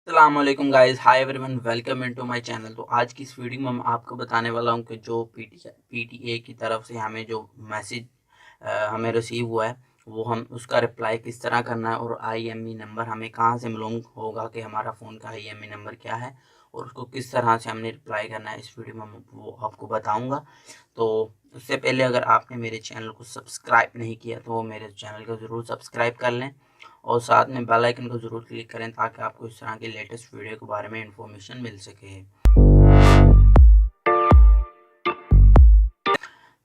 अस्सलाम वालेकुम guys, hi everyone, welcome into my channel. तो आज की इस वीडियो में मैं आपको बताने वाला हूं कि जो पीटीए की तरफ से हमें जो मैसेज हमें रिसीव हुआ है वो हम उसका रिप्लाई किस तरह करना है और आईएमई नंबर हमें कहां से मालूम होगा कि हमारा फ़ोन का आईएमई नंबर क्या है और उसको किस तरह से हमने रिप्लाई करना है। इस वीडियो में मैं वो आपको बताऊंगा। तो उससे पहले अगर आपने मेरे चैनल को सब्सक्राइब नहीं किया तो मेरे चैनल को ज़रूर सब्सक्राइब कर लें और साथ में बेल आइकन को ज़रूर क्लिक करें ताकि आपको इस तरह के लेटेस्ट वीडियो के बारे में इंफॉर्मेशन मिल सके।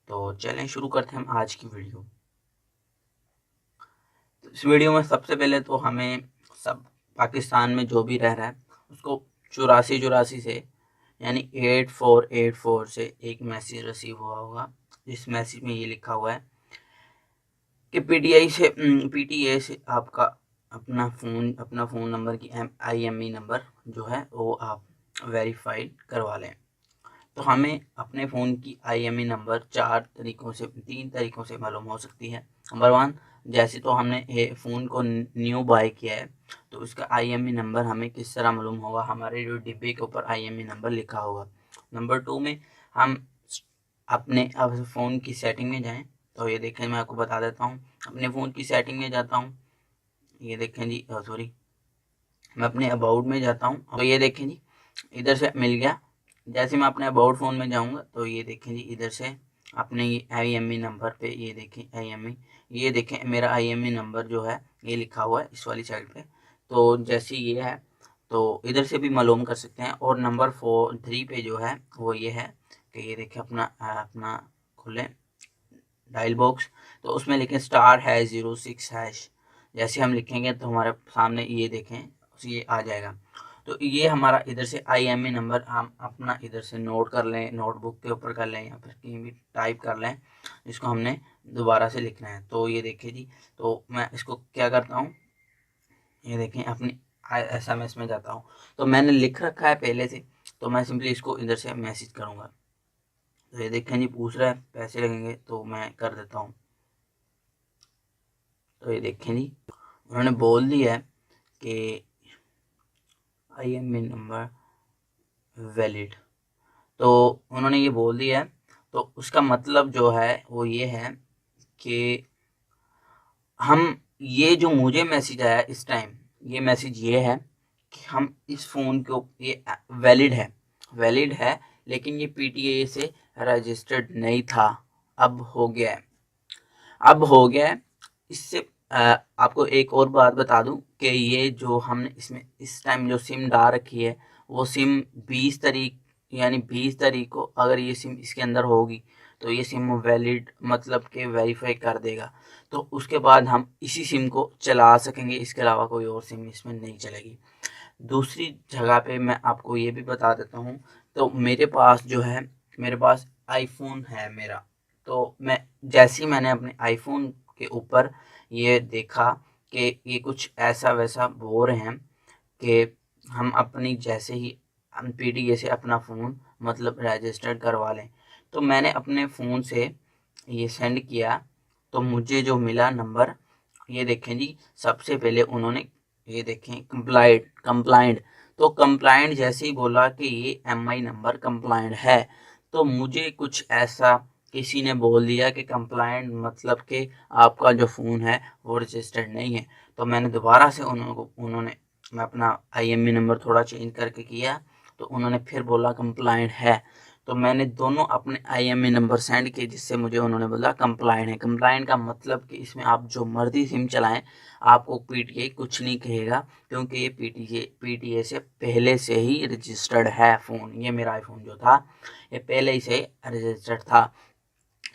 तो चलें शुरू करते हैं हम आज की वीडियो। तो इस वीडियो में सबसे पहले तो हमें सब पाकिस्तान में जो भी रह रहा है उसको चौरासी चौरासी से यानी 8484 से एक मैसेज रिसीव हुआ होगा। इस मैसेज में ये लिखा हुआ है कि पीटीए से आपका अपना फ़ोन नंबर की आईएमई नंबर जो है वो आप वेरीफाइड करवा लें। तो हमें अपने फ़ोन की आईएमई नंबर 3 तरीकों से मालूम हो सकती है। नंबर 1, जैसे तो हमने ये फ़ोन को न्यू बाय किया है तो उसका आईएमई नंबर हमें किस तरह मालूम होगा, हमारे जो डिब्बे के ऊपर आईएमई नंबर लिखा होगा। नंबर 2 में हम अपने अब फ़ोन की सेटिंग में जाएँ। तो ये देखें, मैं आपको बता देता हूँ। अपने फ़ोन की सेटिंग में जाता हूँ। ये देखें जी, सॉरी, मैं अपने अबाउट में जाता हूँ। तो ये देखें जी, इधर से मिल गया। जैसे मैं अपने अबाउट फ़ोन में जाऊँगा तो ये देखें जी, इधर से अपने ये आईएमई नंबर पे ये देखें आईएमई, ये देखें मेरा आईएमई नंबर जो है ये लिखा हुआ है इस वाली साइड पे। तो जैसे ये है तो इधर से भी मालूम कर सकते हैं। और नंबर 3 पे जो है वो ये है कि ये देखें अपना खोलें डायल बॉक्स, तो उसमें लिखें *#06#। जैसे हम लिखेंगे तो हमारे सामने ये देखें ये आ जाएगा। तो ये हमारा इधर से आईएमई नंबर हम अपना इधर से नोट कर लें, नोटबुक के ऊपर कर लें या फिर कहीं भी टाइप कर लें, इसको हमने दोबारा से लिखना है। तो ये देखिए जी, तो मैं इसको क्या करता हूँ, ये देखें अपनी एसएमएस में जाता हूँ। तो मैंने लिख रखा है पहले से, तो मैं सिंपली इसको इधर से मैसेज करूँगा। तो ये देखें जी, पूछ रहा है पैसे लगेंगे तो मैं कर देता हूँ। तो ये देखें जी, उन्होंने बोल दिया है कि आईएमई नंबर वैलिड। तो उन्होंने ये बोल दिया है, तो उसका मतलब जो है वो ये है कि हम ये जो मुझे मैसेज आया इस टाइम, ये मैसेज ये है कि हम इस फ़ोन को ये वैलिड है, लेकिन ये पीटीए से रजिस्टर्ड नहीं था। अब हो गया है, अब हो गया है। इससे आपको एक और बात बता दूं कि ये जो हमने इसमें इस टाइम जो सिम डाल रखी है वो सिम 20 तारीख, यानी 20 तारीख को अगर ये सिम इसके अंदर होगी तो ये सिम वैलिड मतलब कि वेरीफाई कर देगा। तो उसके बाद हम इसी सिम को चला सकेंगे, इसके अलावा कोई और सिम इसमें नहीं चलेगी। दूसरी जगह पे मैं आपको ये भी बता देता हूँ। तो मेरे पास जो है, मेरे पास आईफोन है मेरा। तो मैं जैसे ही मैंने अपने आईफोन के ऊपर ये देखा कि ये कुछ ऐसा वैसा बोल रहे हैं कि हम अपनी जैसे ही हम पीटीए से अपना फ़ोन मतलब रजिस्टर्ड करवा लें, तो मैंने अपने फ़ोन से ये सेंड किया। तो मुझे जो मिला नंबर, ये देखें जी, सबसे पहले उन्होंने ये देखें कंप्लाइंट। तो कंप्लाइंट जैसे ही बोला कि ये एमआई नंबर कंप्लाइंट है, तो मुझे कुछ ऐसा किसी ने बोल दिया कि कंप्लाइंट मतलब कि आपका जो फ़ोन है वो रजिस्टर्ड नहीं है। तो मैंने दोबारा से उन्होंने मैं अपना आईएमई नंबर थोड़ा चेंज करके किया, तो उन्होंने फिर बोला कंप्लाइंट है। तो मैंने दोनों अपने आईएमई नंबर सेंड किए, जिससे मुझे उन्होंने बोला कंप्लाइंट है। कंप्लाइंट का मतलब कि इसमें आप जो मर्जी सिम चलाएं आपको पीटीए कुछ नहीं कहेगा, क्योंकि ये पीटीए से पहले से ही रजिस्टर्ड है फ़ोन। ये मेरा आईफोन जो था ये पहले ही से रजिस्टर्ड था,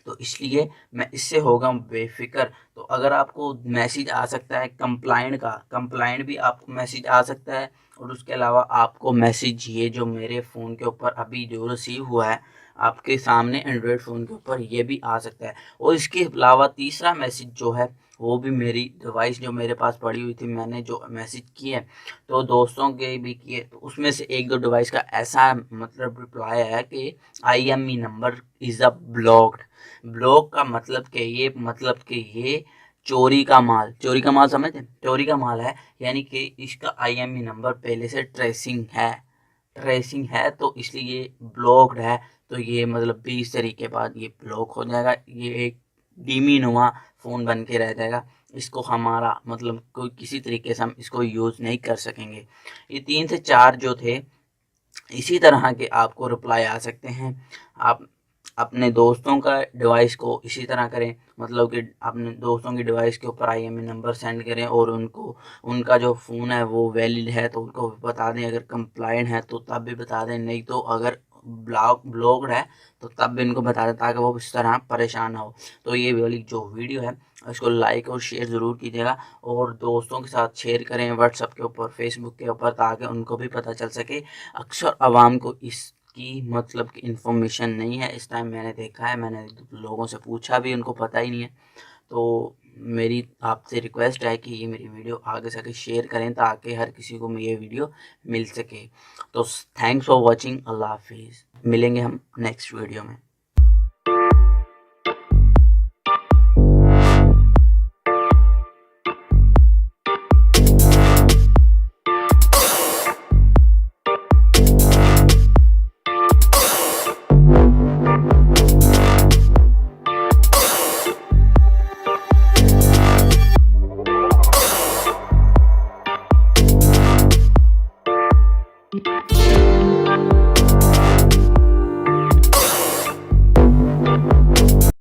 तो इसलिए मैं इससे होगा बेफिक्र। तो अगर आपको मैसेज आ सकता है कंप्लाइंट भी आपको मैसेज आ सकता है, और उसके अलावा आपको मैसेज ये जो मेरे फ़ोन के ऊपर अभी जो रिसीव हुआ है आपके सामने एंड्रॉयड फ़ोन के ऊपर ये भी आ सकता है। और इसके अलावा तीसरा मैसेज जो है वो भी मेरी डिवाइस जो मेरे पास पड़ी हुई थी, मैंने जो मैसेज किए तो दोस्तों के भी किए, तो उसमें से एक दो डिवाइस का ऐसा मतलब रिप्लाई है कि IME number is a blocked. Block का मतलब कि ये चोरी का माल, चोरी का माल समझते हैं, चोरी का माल है, यानी कि इसका IMEI नंबर पहले से ट्रेसिंग है तो इसलिए ये ब्लॉक्ड है। तो ये मतलब 20 तारीख के बाद ये ब्लॉक हो जाएगा, ये एक डीमीनुमा फ़ोन बन के रह जाएगा। इसको हमारा मतलब कोई किसी तरीके से हम इसको यूज़ नहीं कर सकेंगे। ये 3 से 4 जो थे इसी तरह के आपको रिप्लाई आ सकते हैं। आप अपने दोस्तों का डिवाइस को इसी तरह करें, मतलब कि अपने दोस्तों की डिवाइस के ऊपर IMEI नंबर सेंड करें और उनको उनका जो फ़ोन है वो वैलिड है तो उनको बता दें, अगर कंप्लाइंट है तो तब भी बता दें, नहीं तो अगर ब्लॉक्ड है तो तब भी इनको बता दें ताकि वो इस तरह परेशान ना हो। तो ये वाली जो वीडियो है इसको लाइक और शेयर ज़रूर कीजिएगा और दोस्तों के साथ शेयर करें व्हाट्सएप के ऊपर, फेसबुक के ऊपर, ताकि उनको भी पता चल सके। अक्सर आवाम को इसकी मतलब की इन्फॉर्मेशन नहीं है। इस टाइम मैंने देखा है, मैंने लोगों से पूछा भी, उनको पता ही नहीं है। तो मेरी आपसे रिक्वेस्ट है कि ये मेरी वीडियो आगे से आगे शेयर करें ताकि हर किसी को ये वीडियो मिल सके। तो थैंक्स फॉर वॉचिंग, अल्लाह हाफिज़, मिलेंगे हम नेक्स्ट वीडियो में।